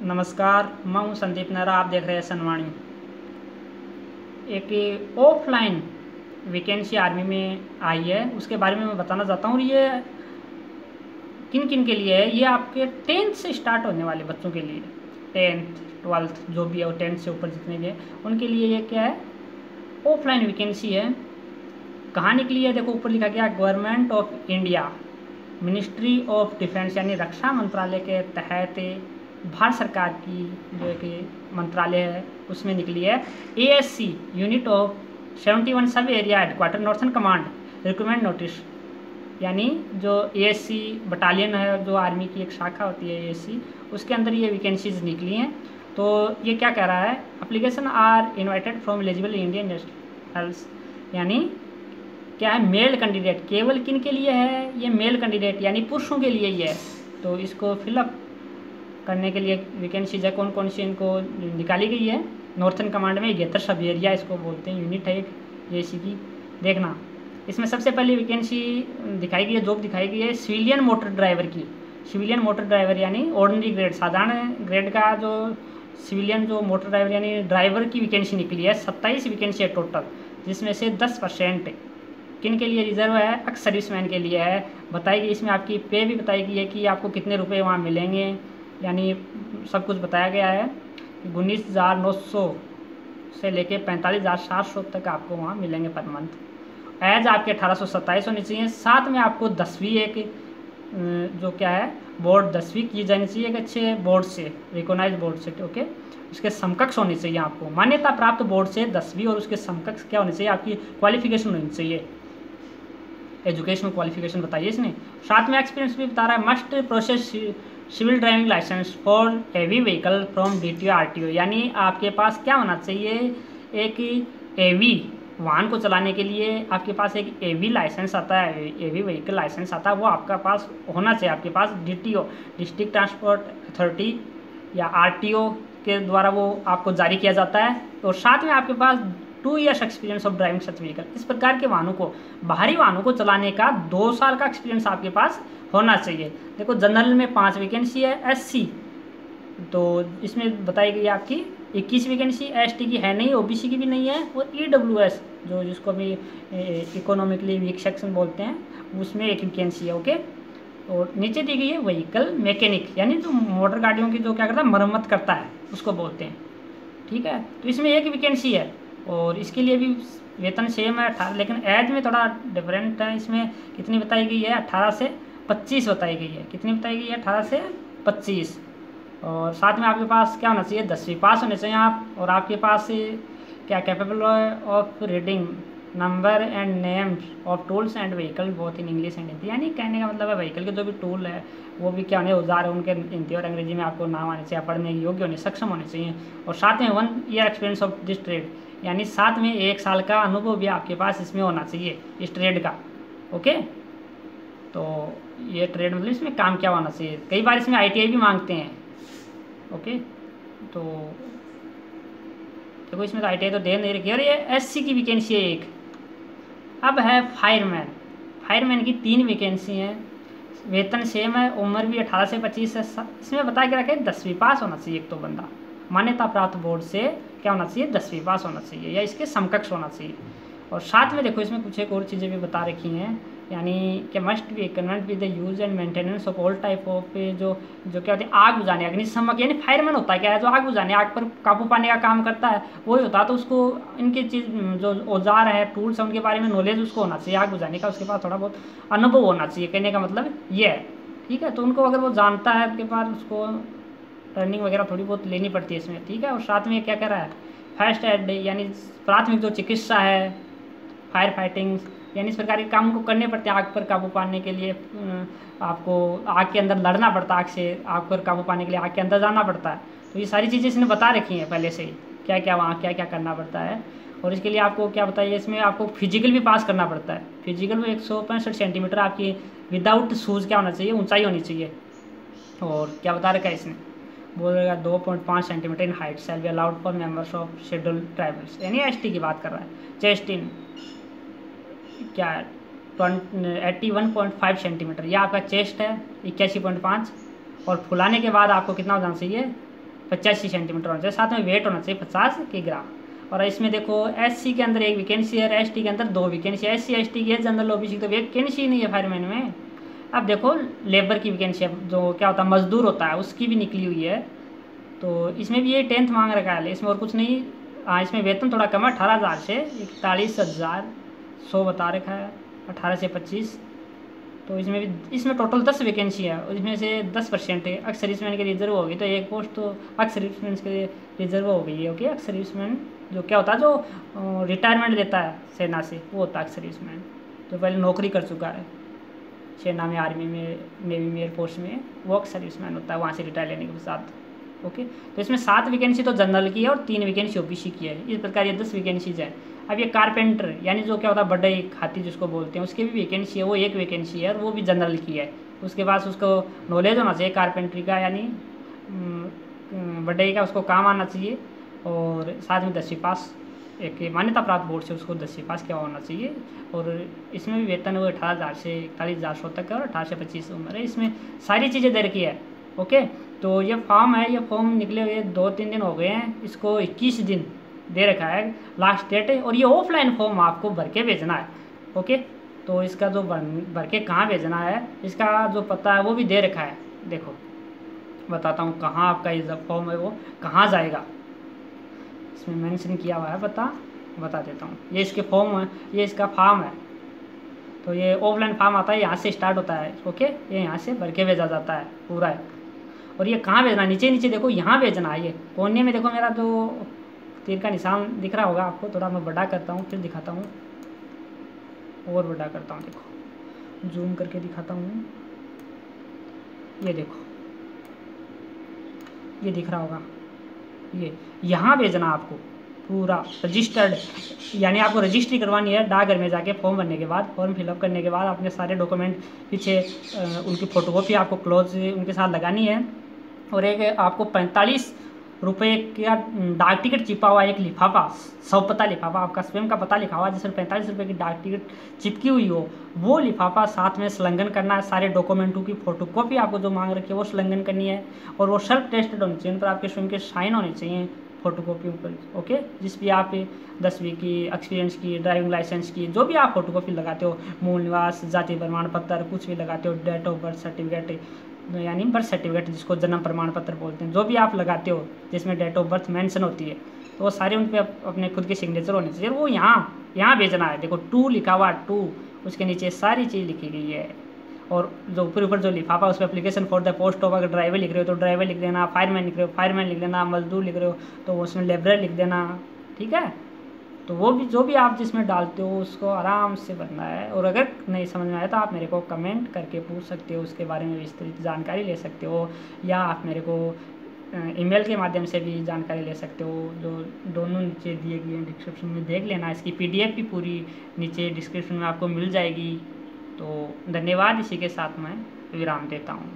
नमस्कार, मैं हूं संदीप नेहरा। आप देख रहे हैं सनवाणी। एक ऑफलाइन वैकेंसी आर्मी में आई है, उसके बारे में मैं बताना चाहता हूँ। ये किन किन के लिए है? ये आपके 10th से स्टार्ट होने वाले बच्चों के लिए, 10th 12th जो भी है, 10th से ऊपर जितने भी है उनके लिए ये क्या है, ऑफलाइन वैकेंसी है। कहाँ निकली है? देखो ऊपर लिखा गया government of India, ministry of defence यानी रक्षा मंत्रालय के तहत भारत सरकार की जो कि मंत्रालय है उसमें निकली है। ASC यूनिट ऑफ 71 सब area headquarter northern command recruitment notice, यानी जो ASC बटालियन है, जो आर्मी की एक शाखा होती है ASC, उसके अंदर ये वैकेंसीज निकली हैं। तो ये क्या कह रहा है, application are invited from eligible Indian nationals, यानी क्या है, मेल कैंडिडेट। केवल किन के लिए है ये? मेल कैंडिडेट यानी पुरुषों के लिए ही है। तो इसको फिलअप करने के लिए वैकेंसीज है, कौन कौन सी इनको निकाली गई है। नॉर्थन कमांड में 71 सब एरिया इसको बोलते हैं, यूनिट है एक ASC की। देखना, इसमें सबसे पहले वैकेंसी दिखाई गई है, जॉब दिखाई गई है सिविलियन मोटर ड्राइवर की। सिविलियन मोटर ड्राइवर यानी ऑर्डिनरी ग्रेड, साधारण ग्रेड का जो सिविलियन जो मोटर ड्राइवर यानी ड्राइवर की वैकेंसी निकली है। 27 वैकेंसी है टोटल, जिसमें से 10% किन के लिए रिजर्व है? एक्स सर्विसमैन के लिए है। बताई गई इसमें आपकी पे भी बताई गई है कि आपको कितने रुपए वहाँ मिलेंगे, यानी सब कुछ बताया गया है। 19,900 से लेके 45,700 तक आपको वहाँ मिलेंगे पर मंथ। एज आपके 1827 होनी चाहिए। साथ में आपको 10वीं एक जो क्या है बोर्ड 10वीं की जानी चाहिए एक अच्छे बोर्ड से, रिकॉग्नाइज बोर्ड से। ओके, उसके समकक्ष होनी चाहिए, आपको मान्यता प्राप्त बोर्ड से 10वीं, और उसके समकक्ष क्या होनी चाहिए? आपकी क्वालिफिकेशन होनी चाहिए, एजुकेशनल क्वालिफिकेशन बताइए इसने। साथ में एक्सपीरियंस भी बता रहा है। Must process civil driving licence for heavy vehicle from DTO RTO, यानी आपके पास क्या होना चाहिए? एक AV वाहन को चलाने के लिए आपके पास एक AV लाइसेंस आता है, AV व्हीकल लाइसेंस आता है, वो आपका पास होना चाहिए। आपके पास DTO डिस्ट्रिक्ट ट्रांसपोर्ट अथॉरिटी या RTO के द्वारा वो आपको जारी किया जाता है। और साथ में आपके पास 2 years experience of driving such vehicle. इस प्रकार के वाहनों को, बाहरी वाहनों को चलाने का 2 साल का एक्सपीरियंस आपके पास होना चाहिए। देखो जनरल में 5 वैकेंसी है, SC तो इसमें बताई गई आपकी 21 वैकेंसी, ST की है नहीं, OBC की भी नहीं है, और EWS जो जिसको भी इकोनॉमिकली वीक सेक्शन बोलते हैं उसमें एक वैकेंसी है। ओके, और नीचे दी गई है व्हीकल मैकेनिक, यानी जो मोटर गाड़ियों की जो क्या करता है, मरम्मत करता है, उसको बोलते हैं। ठीक है, तो इसमें एक वैकेंसी है और इसके लिए भी वेतन सेम है 18, लेकिन एज में थोड़ा डिफरेंट है। इसमें कितनी बताई गई है? 18 से 25 बताई गई है। कितनी बताई गई है? 18 से 25। और साथ में आपके पास क्या होना चाहिए? 10वीं पास होने चाहिए आप, और आपके पास क्या capable of reading number and names of tools and vehicle both in English and Hindi, यानी कहने का मतलब है व्हीकल के जो भी टूल है वो भी क्या होने, औजार है, उनके हिंदी और अंग्रेजी में आपको नाम आने चाहिए, पढ़ने के योग्य होने सक्षम होने चाहिए। और साथ में 1 year experience of this trade, यानी साथ में 1 साल का अनुभव भी आपके पास इसमें होना चाहिए इस ट्रेड का। ओके, तो ये ट्रेड मतलब इसमें काम क्या होना चाहिए। कई बार इसमें ITI भी मांगते हैं। ओके, तो देखो इसमें तो ITI तो दे नहीं रखी। और ये SC की वैकेंसी है एक। अब है फायरमैन। फायरमैन की 3 वैकेंसी हैं, वेतन सेम है, उम्र भी 18 से 25 है। इसमें बता के रखे 10वीं पास होना चाहिए एक तो बंदा, मान्यता प्राप्त बोर्ड से क्या होना चाहिए? 10वीं पास होना चाहिए या इसके समकक्ष होना चाहिए। और साथ में देखो इसमें कुछ एक और चीज़ें भी बता रखी हैं, यानी कि must be convent with the use and maintenance of all type of जो क्या होती है, आग बुझाने, अग्निशमक, यानी फायरमैन होता है क्या है, जो आग बुझाने, आग पर काबू पाने का काम करता है, वही होता है। तो उसको इनकी चीज़ जो औजार है, टूल्स है, उनके बारे में नॉलेज उसको होना चाहिए, आग बुझाने का उसके पास थोड़ा बहुत अनुभव होना चाहिए। कहने का मतलब ये है। ठीक है, तो उनको अगर वो जानता है उसके बाद उसको ट्रेनिंग वगैरह थोड़ी बहुत लेनी पड़ती है इसमें। ठीक है, और साथ में क्या कह रहा है? फर्स्ट एड यानी प्राथमिक जो चिकित्सा है, फायर फाइटिंग, यानी इस प्रकार के काम को करने पड़ते हैं। आग पर काबू पाने के लिए आपको आग के अंदर लड़ना पड़ता है, आग से आग पर काबू पाने के लिए आग के अंदर जाना पड़ता है। तो ये सारी चीज़ें इसने बता रखी हैं पहले से ही, क्या क्या वहाँ क्या क्या करना पड़ता है। और इसके लिए आपको क्या बताइए, इसमें आपको फिजिकल भी पास करना पड़ता है। फिजिकल में 165 सेंटीमीटर आपकी विदाउट शूज़ क्या होना चाहिए? ऊंचाई होनी चाहिए। और क्या बता रखा है इसने? बोलेगा 2.5 centimetre in height shall be allowed for members of scheduled tribals, यानी ST की बात कर रहा है। चेस्ट इन क्या है? 81.5 सेंटीमीटर, यह आपका चेस्ट है 81.5, और फुलाने के बाद आपको कितना हो जाना चाहिए? 85 सेंटीमीटर होना चाहिए, साथ में वेट होना चाहिए 50 किग्रा। और इसमें देखो SC के अंदर 1 वैकेंसी है, ST के अंदर 2 वैकेंसी है। SC ST की है, जनरल OBC तो वैकेंसी ही नहीं है फायरमैन में। अब देखो लेबर की वैकेंसी है, जो क्या होता है मजदूर होता है, उसकी भी निकली हुई है। तो इसमें भी ये 10th मांग रखा है, इसमें और कुछ नहीं। हाँ, इसमें वेतन थोड़ा कम है, 18,000 से 41,100 बता रखा है, 18 से 25। तो इसमें टोटल 10 वैकेंसी है, और इसमें से 10% एक्स सर्विसमैन के रिजर्व होगी, तो एक पोस्ट तो एक्स सर्विसमैन के रिजर्व हो गई है। ओके, एक्स सर्विसमैन जो क्या होता है, जो रिटायरमेंट लेता है सेना से, वो होता है एक्स सर्विसमैन, जो पहले नौकरी कर चुका है सेना में, आर्मी में, नेवी में, एयरफोर्स में, वो एक्स सर्विसमैन होता है वहाँ से रिटायर लेने के साथ। ओके, तो इसमें 7 वैकेंसी तो जनरल की है और 3 वैकेंसी OBC की है। इस प्रकार ये 10 वैकेंसीज है। अब ये कारपेंटर यानी जो क्या होता है बड़े हाथी जिसको बोलते हैं, उसकी भी वैकेंसी है, वो 1 वैकेंसी है और वो भी जनरल की है। उसके पास उसको नॉलेज होना चाहिए कारपेंट्री का, यानी बड़े का उसको काम आना चाहिए, और साथ में 10वीं पास, एक मान्यता प्राप्त बोर्ड से उसको 10वीं पास किया होना चाहिए। और इसमें भी वेतन वो 18,000 से 41,100 तक है, और 18 से 25 उम्र है। इसमें सारी चीज़ें दे रखी है। ओके, तो ये फॉर्म है, ये फॉर्म निकले हुए 2-3 दिन हो गए हैं, इसको 21 दिन दे रखा है लास्ट डेट है। और ये ऑफलाइन फॉर्म आपको भर के भेजना है। ओके, तो इसका जो भर के कहाँ भेजना है, इसका जो पता है वो भी दे रखा है। देखो बताता हूँ कहाँ आपका ये फॉर्म है, वो कहाँ जाएगा, इसमें मेंशन किया हुआ है, बता देता हूँ। ये इसके फॉर्म है, ये इसका फॉर्म है। तो ये ऑफलाइन फॉर्म आता है, यहाँ से स्टार्ट होता है। ओके, ये यहाँ से भर के भेजा जाता है पूरा है। और ये कहाँ भेजना है, नीचे देखो यहाँ भेजना है। ये कोने में देखो मेरा जो तीर का निशान दिख रहा होगा आपको, थोड़ा मैं बड़ा करता हूँ फिर दिखाता हूँ, और बड़ा करता हूँ, देखो जूम करके दिखाता हूँ। ये देखो, ये दिख रहा होगा, ये यहाँ भेजना आपको पूरा रजिस्टर्ड, यानी आपको रजिस्ट्री करवानी है डाकघर में जाके। फॉर्म भरने के बाद, फॉर्म फिलअप करने के बाद अपने सारे डॉक्यूमेंट पीछे उनकी फ़ोटोकॉपी आपको क्लोज उनके साथ लगानी है। और एक आपको 45 रुपये का डाक टिकट चिपा हुआ एक लिफाफा, 100 पता लिफाफा, आपका स्वयं का पता लिखा हुआ जिसमें 45 रुपये की डाक टिकट चिपकी हुई हो, वो लिफाफा साथ में संलग्न करना है। सारे डॉक्यूमेंटों की फोटोकॉपी आपको जो मांग रखी है वो संलग्न करनी है, और वो सेल्फ टेस्टेड होनी चाहिए, उन पर आपके स्वयं के साइन होने चाहिए फोटोकॉपी पर। ओके, जिस भी आप 10वीं की, एक्सपीरियंस की, ड्राइविंग लाइसेंस की, जो भी आप फोटोकॉपी लगाते हो, मूल निवास, जाति प्रमाण पत्र, कुछ भी लगाते हो, डेट ऑफ बर्थ सर्टिफिकेट यानी बर्थ सर्टिफिकेट जिसको जन्म प्रमाण पत्र बोलते हैं, जो भी आप लगाते हो जिसमें डेट ऑफ बर्थ मेंशन होती है, तो वो सारे उन पर अपने खुद के सिग्नेचर होने चाहिए। वो यहाँ भेजना है। देखो 2 लिखा हुआ, 2 उसके नीचे सारी चीज़ लिखी गई है। और जो ऊपर जो लिफाफा उस पर application for the post of, अगर ड्राइवर लिख रहे हो तो ड्राइवर लिख देना, फायरमैन लिख रहे हो फायरमैन लिख देना, मजदूर लिख रहे हो तो उसमें लेबरर लिख देना। ठीक है, तो वो भी जो भी आप जिसमें डालते हो उसको आराम से भरना है। और अगर नहीं समझ में आया तो आप मेरे को कमेंट करके पूछ सकते हो, उसके बारे में विस्तृत जानकारी ले सकते हो, या आप मेरे को ईमेल के माध्यम से भी जानकारी ले सकते हो, जो दोनों नीचे दिए गए हैं डिस्क्रिप्शन में, देख लेना। इसकी PDF भी पूरी नीचे डिस्क्रिप्शन में आपको मिल जाएगी। तो धन्यवाद, इसी के साथ मैं विराम देता हूँ।